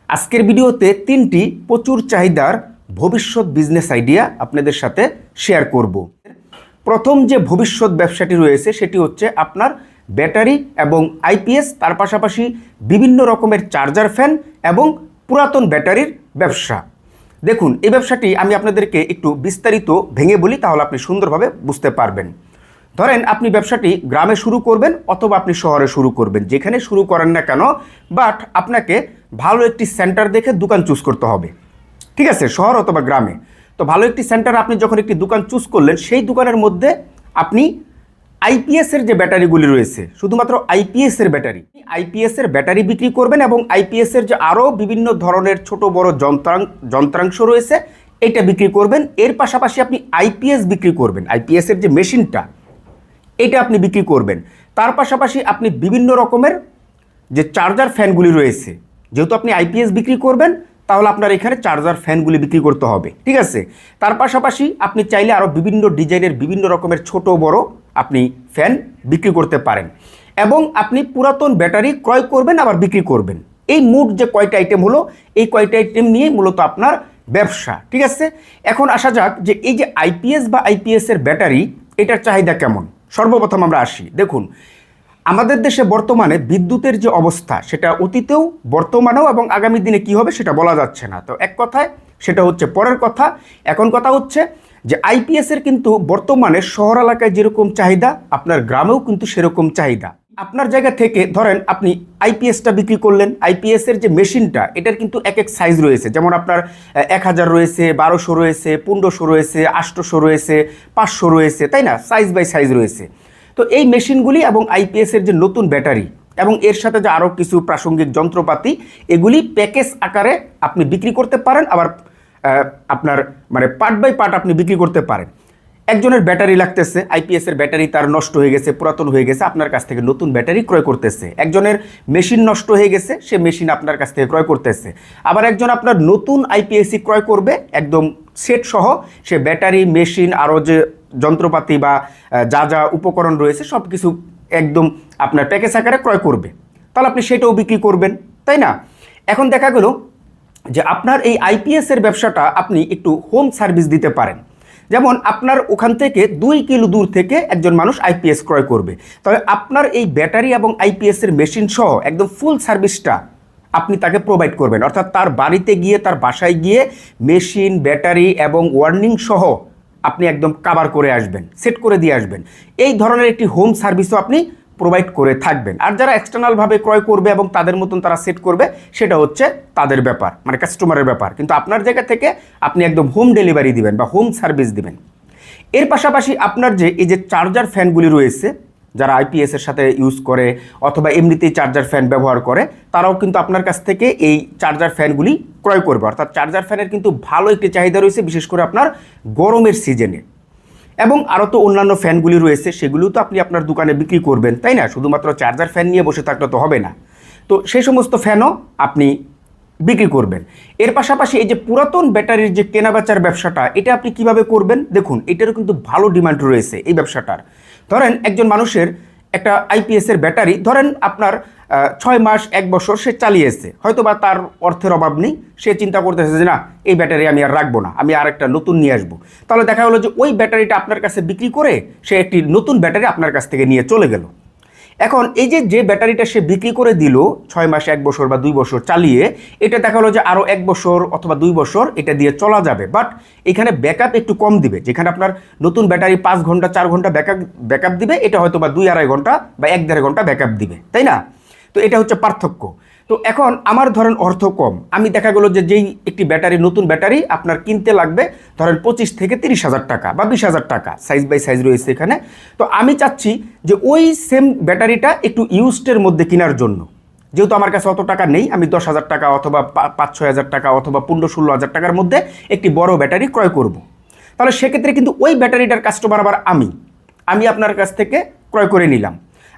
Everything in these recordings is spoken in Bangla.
আজকের ভিডিওতে তিনটি প্রচুর চাহিদার ভবিষ্যৎ বিজনেস আইডিয়া আপনাদের সাথে শেয়ার করব। প্রথম যে ভবিষ্যৎ ব্যবসাটি রয়েছে সেটি হচ্ছে আপনার ব্যাটারি এবং আইপিএস, তার পাশাপাশি বিভিন্ন রকমের চার্জার ফ্যান এবং পুরাতন ব্যাটারির ব্যবসা। দেখুন, এই ব্যবসাটি আমি আপনাদেরকে একটু বিস্তারিত ভেঙে বলি, তাহলে আপনি সুন্দরভাবে বুঝতে পারবেন। ধরেন আপনি ব্যবসাটি গ্রামে শুরু করবেন অথবা আপনি শহরে শুরু করবেন, যেখানে শুরু করেন না কেন, বাট আপনাকে ভালো একটি সেন্টার দেখে দোকান চুজ করতে হবে। ঠিক আছে, শহর অথবা গ্রামে। তো ভালো একটি সেন্টার আপনি যখন একটি দোকান চুজ করলেন, সেই দোকানের মধ্যে আপনি আইপিএসের যে ব্যাটারিগুলি রয়েছে, শুধুমাত্র আইপিএসের ব্যাটারি বিক্রি করবেন এবং আইপিএসের যে আরও বিভিন্ন ধরনের ছোট বড় যন্ত্রাংশ রয়েছে এটা বিক্রি করবেন। এর পাশাপাশি আপনি আইপিএস বিক্রি করবেন, আইপিএসের যে মেশিনটা এটা আপনি বিক্রি করবেন। তার পাশাপাশি আপনি বিভিন্ন রকমের যে চার্জার ফ্যানগুলি রয়েছে, যেহেতু আপনি আইপিএস বিক্রি করবেন তাহলে আপনার এখানে চার্জার ফ্যানগুলি বিক্রি করতে হবে। ঠিক আছে, তার পাশাপাশি আপনি চাইলে আরও বিভিন্ন ডিজাইনের বিভিন্ন রকমের ছোট বড় আপনি ফ্যান বিক্রি করতে পারেন এবং আপনি পুরাতন ব্যাটারি ক্রয় করবেন আবার বিক্রি করবেন। এই মোট যে কয়টা আইটেম হলো, এই কয়টা আইটেম নিয়ে মূলত আপনার ব্যবসা। ঠিক আছে, এখন আসা যাক যে এই যে আইপিএস বা আইপিএসের ব্যাটারি এটার চাহিদা কেমন। সর্বপ্রথম আমরা আসি। দেখুন, আমাদের দেশে বর্তমানে বিদ্যুতের যে অবস্থা সেটা অতীতেও বর্তমানেও এবং আগামী দিনে কি হবে সেটা বলা যাচ্ছে না। তো এক কথায় সেটা হচ্ছে পরের কথা। এখন কথা হচ্ছে যে আইপিএসের কিন্তু বর্তমানে শহর এলাকায় যেরকম চাহিদা, আপনার গ্রামেও কিন্তু সেরকম চাহিদা। আপনার জায়গা থেকে ধরেন আপনি আইপিএসটা বিক্রি করলেন, আইপিএসের যে মেশিনটা এটার কিন্তু এক এক সাইজ রয়েছে। যেমন আপনার 1000 রয়েছে, 1200 রয়েছে, 1500 রয়েছে, 800 রয়েছে, 500 রয়েছে, তাই না? সাইজ বাই সাইজ রয়েছে। তো এই মেশিনগুলি এবং আইপিএসের যে নতুন ব্যাটারি এবং এর সাথে যে আরও কিছু প্রাসঙ্গিক যন্ত্রপাতি, এগুলি প্যাকেজ আকারে আপনি বিক্রি করতে পারেন, আবার আপনার মানে পার্ট বাই পার্ট আপনি বিক্রি করতে পারেন। একজনের ব্যাটারি লাগতেছে, আইপিএসের ব্যাটারি তার নষ্ট হয়ে গেছে, পুরাতন হয়ে গেছে, আপনার কাছ থেকে নতুন ব্যাটারি ক্রয় করতেছে। একজনের মেশিন নষ্ট হয়ে গেছে, সে মেশিন আপনার কাছ থেকে ক্রয় করতেছে। আবার একজন আপনার নতুন আইপিএসি ক্রয় করবে একদম সেট সহ, সে ব্যাটারি, মেশিন, আরও যে যন্ত্রপাতি বা যা যা উপকরণ রয়েছে সব কিছু একদম আপনার প্যাকেজ আকারে ক্রয় করবে। তাহলে আপনি সেটাও বিক্রি করবেন, তাই না? এখন দেখা গেল যে আপনার এই আইপিএসের ব্যবসাটা আপনি একটু হোম সার্ভিস দিতে পারেন। যেমন আপনার ওখান থেকে 2 কিলো দূর থেকে একজন মানুষ আইপিএস ক্রয় করবে, তবে আপনার এই ব্যাটারি এবং আইপিএসের মেশিন সহ একদম ফুল সার্ভিসটা আপনি তাকে প্রোভাইড করবেন। অর্থাৎ তার বাড়িতে গিয়ে, তার বাসায় গিয়ে মেশিন, ব্যাটারি এবং ওয়ার্নিং সহ আপনি একদম কাভার করে আসবেন, সেট করে দিয়ে আসবেন। এই ধরনের একটি হোম সার্ভিসও আপনি প্রোভাইড করে থাকবেন। আর যারা এক্সটার্নালভাবে ক্রয় করবে এবং তাদের মতন তারা সেট করবে, সেটা হচ্ছে তাদের ব্যাপার, মানে কাস্টমারের ব্যাপার। কিন্তু আপনার জায়গা থেকে আপনি একদম হোম ডেলিভারি দিবেন বা হোম সার্ভিস দিবেন। এর পাশাপাশি আপনার যে এই যে চার্জার ফ্যানগুলি রয়েছে, যারা আইপিএসের সাথে ইউজ করে অথবা এমনিতেই চার্জার ফ্যান ব্যবহার করে, তারাও কিন্তু আপনার কাছ থেকে এই চার্জার ফ্যানগুলি ক্রয় করবে। অর্থাৎ চার্জার ফ্যানের কিন্তু ভালো একটি চাহিদা রয়েছে, বিশেষ করে আপনার গরমের সিজনে। এবং আরও তো অন্যান্য ফ্যানগুলি রয়েছে, সেগুলিও তো আপনি আপনার দোকানে বিক্রি করবেন, তাই না? শুধুমাত্র চার্জার ফ্যান নিয়ে বসে থাকলে তো হবে না। তো সেই সমস্ত ফ্যানও আপনি বিক্রি করবেন। এর পাশাপাশি এই যে পুরাতন ব্যাটারির যে কেনাবেচার ব্যবসাটা, এটা আপনি কিভাবে করবেন? দেখুন, এটারও কিন্তু ভালো ডিমান্ড রয়েছে এই ব্যবসাটার। ধরেন একজন মানুষের একটা আইপিএসের ব্যাটারি ধরেন আপনার 6 মাস 1 বছর সে চালিয়েছে, হয়তো বা তার অর্থের অভাব নেই, সে চিন্তা করতেছে যে না, এই ব্যাটারি আমি আর রাখবো না, আমি আর একটা নতুন নিয়ে আসবো। তাহলে দেখা হলো যে ওই ব্যাটারিটা আপনার কাছে বিক্রি করে সে একটি নতুন ব্যাটারি আপনার কাছ থেকে নিয়ে চলে গেল। এখন এই যে ব্যাটারিটা সে বিক্রি করে দিল 6 মাস 1 বছর বা 2 বছর চালিয়ে, এটা দেখা হলো যে আরও 1 বছর অথবা 2 বছর এটা দিয়ে চলা যাবে, বাট এখানে ব্যাকআপ একটু কম দিবে। যেখানে আপনার নতুন ব্যাটারি 5 ঘন্টা 4 ঘন্টা ব্যাকআপ দিবে, এটা হয়তো বা 2-2.5 ঘন্টা বা 1-1.5 ঘন্টা ব্যাকআপ দিবে, তাই না? তো এটা হচ্ছে পার্থক্য। তো এখন আমার ধরেন অর্থ কম, আমি দেখা গেলো যে যেই একটি ব্যাটারি, নতুন ব্যাটারি আপনার কিনতে লাগবে ধরেন 25 থেকে 30,000 টাকা বা 20,000 টাকা, সাইজ বাই সাইজ রয়েছে এখানে। তো আমি চাচ্ছি যে ওই সেম ব্যাটারিটা একটু ইউজডের মধ্যে কেনার জন্য। যেহেতু আমার কাছে অত টাকা নেই, আমি 10,000 টাকা অথবা 5-6 হাজার টাকা অথবা 15-16 হাজার টাকার মধ্যে একটি বড় ব্যাটারি ক্রয় করব। তাহলে সেক্ষেত্রে কিন্তু ওই ব্যাটারিটার কাস্টমার আবার আমি আপনার কাছ থেকে ক্রয় করে নিলাম।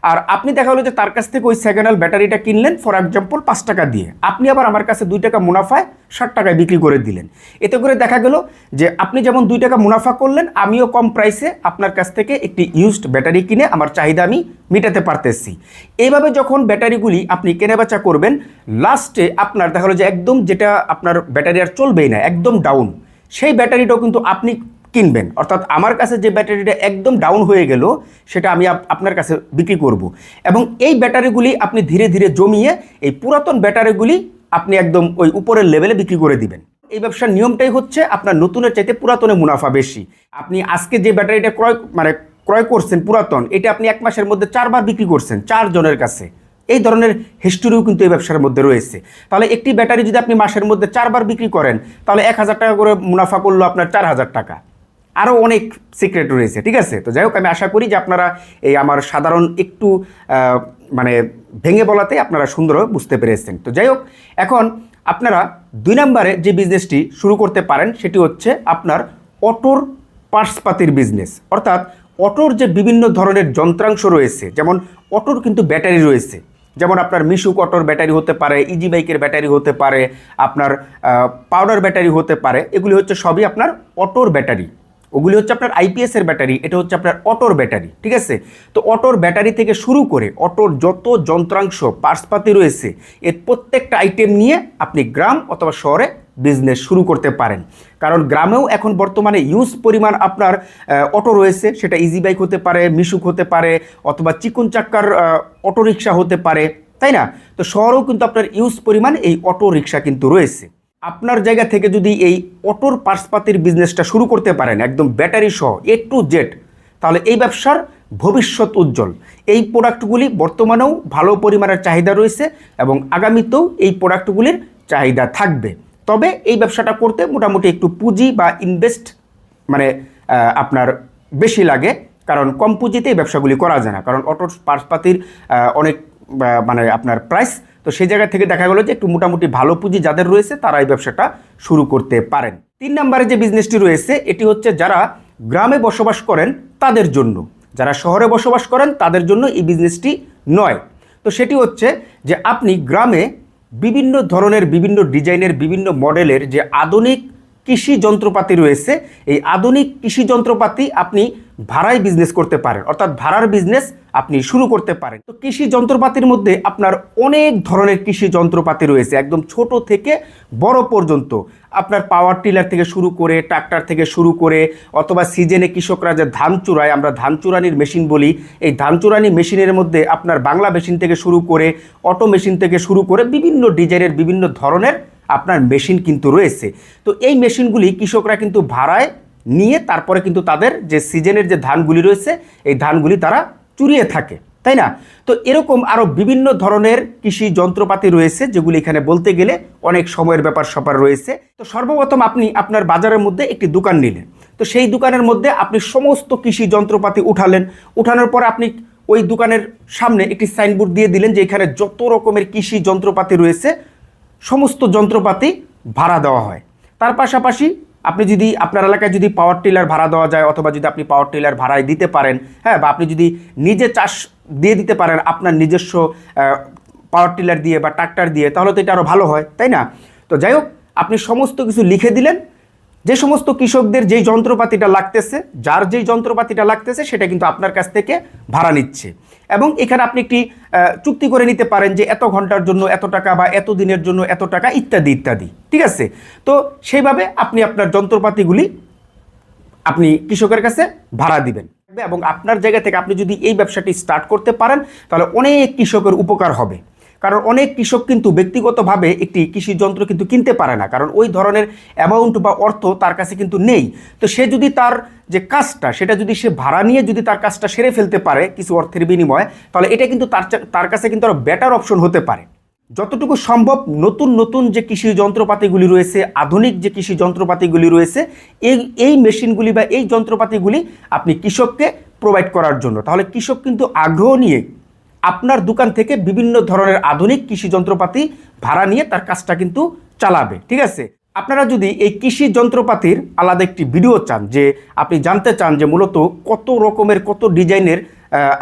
আর আপনি দেখা হলো যে তার কাছ থেকে ওই সেকেন্ড হ্যান্ড ব্যাটারিটা কিনলেন ফর এক্সাম্পল 5 টাকা দিয়ে, আপনি আবার আমার কাছে 2 টাকা মুনাফায় 60 টাকায় বিক্রি করে দিলেন। এতে করে দেখা গেল যে আপনি যেমন 2 টাকা মুনাফা করলেন, আমিও কম প্রাইসে আপনার কাছ থেকে একটি ইউজড ব্যাটারি কিনে আমার চাহিদা আমি মেটাতে পারতেছি। এইভাবে যখন ব্যাটারিগুলি আপনি কেনাবেচা করবেন, লাস্টে আপনার দেখা হলো যে একদম যেটা আপনার ব্যাটারি আর চলবেই না, একদম ডাউন, সেই ব্যাটারিটাও কিন্তু আপনি কিনবেন। অর্থাৎ আমার কাছে যে ব্যাটারিটা একদম ডাউন হয়ে গেল সেটা আমি আপনার কাছে বিক্রি করব। এবং এই ব্যাটারিগুলি আপনি ধীরে ধীরে জমিয়ে এই পুরাতন ব্যাটারিগুলি আপনি একদম ওই উপরের লেভেলে বিক্রি করে দিবেন। এই ব্যবসার নিয়মটাই হচ্ছে আপনার নতুনের চাইতে পুরাতনে মুনাফা বেশি। আপনি আজকে যে ব্যাটারিটা ক্রয় করছেন পুরাতন, এটা আপনি 1 মাসের মধ্যে 4 বার বিক্রি করছেন 4 জনের কাছে। এই ধরনের হিস্টোরিও কিন্তু এই ব্যবসার মধ্যে রয়েছে। তাহলে একটি ব্যাটারি যদি আপনি মাসের মধ্যে 4 বার বিক্রি করেন, তাহলে 1000 টাকা করে মুনাফা করলো আপনার 4000 টাকা। আরও অনেক সিক্রেট রয়েছে, ঠিক আছে? তো যাই হোক, আমি আশা করি যে আপনারা এই আমার সাধারণ একটু মানে ভেঙে বলাতে আপনারা সুন্দরভাবে বুঝতে পেরেছেন। তো যাই হোক, এখন আপনারা 2 নম্বরে যে বিজনেসটি শুরু করতে পারেন সেটি হচ্ছে আপনার অটোর পার্টসপাতির বিজনেস। অর্থাৎ অটোর যে বিভিন্ন ধরনের যন্ত্রাংশ রয়েছে, যেমন অটোর কিন্তু ব্যাটারি রয়েছে, যেমন আপনার মিশুক অটোর ব্যাটারি হতে পারে, ইজি বাইকের ব্যাটারি হতে পারে, আপনার পাউডার ব্যাটারি হতে পারে। এগুলি হচ্ছে সবই আপনার অটোর ব্যাটারি। ওগুলি হচ্ছে আপনার আইপিএসের ব্যাটারি, এটা হচ্ছে আপনার অটোর ব্যাটারি, ঠিক আছে? তো অটোর ব্যাটারি থেকে শুরু করে অটোর যত যন্ত্রাংশ পার্টসপাতি রয়েছে, এর প্রত্যেকটা আইটেম নিয়ে আপনি গ্রাম অথবা শহরে বিজনেস শুরু করতে পারেন। কারণ গ্রামেও এখন বর্তমানে ইউজ পরিমাণ আপনার অটো রয়েছে, সেটা ইজি বাইক হতে পারে, মিশুক হতে পারে, অথবা চিকন চাক্কার অটো রিক্সা হতে পারে, তাই না? তো শহরেও কিন্তু আপনার ইউজ পরিমাণ এই অটো রিক্সা কিন্তু রয়েছে। আপনার জায়গা থেকে যদি এই অটোর পার্টসপাতির বিজনেসটা শুরু করতে পারেন একদম ব্যাটারি সহ A to Z, তাহলে এই ব্যবসার ভবিষ্যৎ উজ্জ্বল। এই প্রোডাক্টগুলি বর্তমানেও ভালো পরিমাণের চাহিদা রয়েছে এবং আগামীতেও এই প্রোডাক্টগুলির চাহিদা থাকবে। তবে এই ব্যবসাটা করতে মোটামুটি একটু পুঁজি বা ইনভেস্ট মানে আপনার বেশি লাগে, কারণ কম পুঁজিতে এই ব্যবসাগুলি করা যায় না। কারণ অটোর পার্টসপাতির অনেক মানে আপনার প্রাইস, তো সেই জায়গা থেকে দেখা গেলো যে একটু মোটামুটি ভালো পুঁজি যাদের রয়েছে তারা এই ব্যবসাটা শুরু করতে পারেন। 3 নম্বরে যে বিজনেসটি রয়েছে এটি হচ্ছে যারা গ্রামে বসবাস করেন তাদের জন্য, যারা শহরে বসবাস করেন তাদের জন্য এই বিজনেসটি নয়। তো সেটি হচ্ছে যে আপনি গ্রামে বিভিন্ন ধরনের, বিভিন্ন ডিজাইনের, বিভিন্ন মডেলের যে আধুনিক কৃষি যন্ত্রপাতি রয়েছে, এই আধুনিক কৃষি যন্ত্রপাতি আপনি ভাড়ায় বিজনেস করতে পারেন, অর্থাৎ ভাড়ার বিজনেস আপনি শুরু করতে পারেন। তো কৃষি যন্ত্রপাতির মধ্যে আপনার অনেক ধরনের কৃষি যন্ত্রপাতি রয়েছে, একদম ছোট থেকে বড় পর্যন্ত। আপনার পাওয়ার টিলার থেকে শুরু করে, ট্রাক্টর থেকে শুরু করে, অথবা সিজনে কৃষকরা যে ধান চুরায়, আমরা ধান চুরানির মেশিন বলি, এই ধান চুরানি মেশিনের মধ্যে আপনার বাংলা মেশিন থেকে শুরু করে, অটো মেশিন থেকে শুরু করে বিভিন্ন ডিজাইনের, বিভিন্ন ধরনের আপনার মেশিন কিন্তু রয়েছে। তো এই মেশিনগুলি কৃষকরা কিন্তু ভাড়ায় নিয়ে তারপরে কিন্তু তাদের যে সিজনের যে ধানগুলি রয়েছে এই ধানগুলি তারা চুরিয়ে থাকে, তাই না? তো এরকম আরও বিভিন্ন ধরনের কৃষি যন্ত্রপাতি রয়েছে যেগুলি এখানে বলতে গেলে অনেক সময়ের ব্যাপার রয়েছে। তো সর্বপ্রথম আপনি আপনার বাজারের মধ্যে একটি দোকান নিলেন, তো সেই দোকানের মধ্যে আপনি সমস্ত কৃষি যন্ত্রপাতি উঠালেন। উঠানোর পর আপনি ওই দোকানের সামনে একটি সাইনবোর্ড দিয়ে দিলেন যে এখানে যত রকমের কৃষি যন্ত্রপাতি রয়েছে সমস্ত যন্ত্রপাতি ভাড়া দেওয়া হয়। তার পাশাপাশি আপনি যদি আপনার এলাকায় যদি পাওয়ার টিলার ভাড়া দেওয়া যায়, অথবা যদি আপনি পাওয়ার টিলার ভাড়ায় দিতে পারেন, হ্যাঁ, বা আপনি যদি নিজে চাষ দিয়ে দিতে পারেন আপনার নিজস্ব পাওয়ার টিলার দিয়ে বা ট্রাক্টর দিয়ে, তাহলে তো এটা আরও ভালো হয়, তাই না? তো যাই হোক, আপনি সমস্ত কিছু লিখে দিলেন, যে সমস্ত কৃষকদের যেই যন্ত্রপাতিটা লাগতেছে, যার যেই যন্ত্রপাতিটা লাগতেছে সেটা কিন্তু আপনার কাছ থেকে ভাড়া নিচ্ছে। এবং এখানে আপনি একটি চুক্তি করে নিতে পারেন যে এত ঘন্টার জন্য এত টাকা, বা এত দিনের জন্য এত টাকা, ইত্যাদি ইত্যাদি, ঠিক আছে? তো সেইভাবে আপনি আপনার যন্ত্রপাতিগুলি আপনি কৃষকের কাছে ভাড়া দিবেন। এবং আপনার জায়গা থেকে আপনি যদি এই ব্যবসাটি স্টার্ট করতে পারেন তাহলে অনেক কৃষকের উপকার হবে। কারণ অনেক কৃষক কিন্তু ব্যক্তিগতভাবে একটি কৃষি যন্ত্র কিন্তু কিনতে পারে না, কারণ ওই ধরনের অ্যামাউন্ট বা অর্থ তার কাছে কিন্তু নেই। তো সে যদি তার যে কাজটা সেটা যদি সে ভাড়া নিয়ে যদি তার কাজটা সেরে ফেলতে পারে কিছু অর্থের বিনিময়ে, তাহলে এটা কিন্তু তার কাছে কিন্তু আরও বেটার অপশন হতে পারে। যতটুকু সম্ভব নতুন নতুন যে কৃষি যন্ত্রপাতিগুলি রয়েছে, আধুনিক যে কৃষি যন্ত্রপাতিগুলি রয়েছে, এই মেশিনগুলি বা এই যন্ত্রপাতিগুলি আপনি কৃষককে প্রোভাইড করার জন্য, তাহলে কৃষক কিন্তু আগ্রহ নিয়ে আপনার দোকান থেকে বিভিন্ন ধরনের আধুনিক কৃষি যন্ত্রপাতি ভাড়া নিয়ে তার কাজটা কিন্তু চালাবে, ঠিক আছে? আপনারা যদি এই কৃষি যন্ত্রপাতির আলাদা একটি ভিডিও চান, যে আপনি জানতে চান যে মূলত কত রকমের কত ডিজাইনের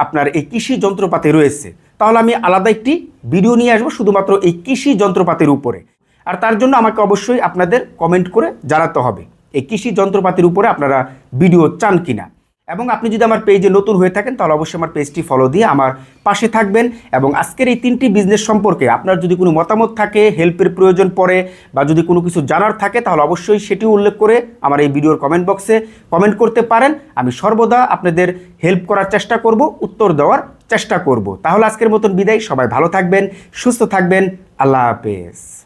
আপনার এই কৃষি যন্ত্রপাতি রয়েছে, তাহলে আমি আলাদা একটি ভিডিও নিয়ে আসবো শুধুমাত্র এই কৃষি যন্ত্রপাতির উপরে। আর তার জন্য আমাকে অবশ্যই আপনাদের কমেন্ট করে জানাতে হবে এই কৃষি যন্ত্রপাতির উপরে আপনারা ভিডিও চান কিনা। এবং আপনি যদি আমার পেজে নতুন হয়ে থাকেন তাহলে অবশ্যই আমার পেজটি ফলো দিয়ে আমার পাশে থাকবেন। এবং আজকের এই 3টি বিজনেস সম্পর্কে আপনার যদি কোনো মতামত থাকে, হেল্পের প্রয়োজন পড়ে, বা যদি কোনো কিছু জানার থাকে, তাহলে অবশ্যই সেটিও উল্লেখ করে আমার এই ভিডিওর কমেন্ট বক্সে কমেন্ট করতে পারেন। আমি সর্বদা আপনাদের হেল্প করার চেষ্টা করব, উত্তর দেওয়ার চেষ্টা করব। তাহলে আজকের মতন বিদায়। সবাই ভালো থাকবেন, সুস্থ থাকবেন। আল্লাহ হাফেজ।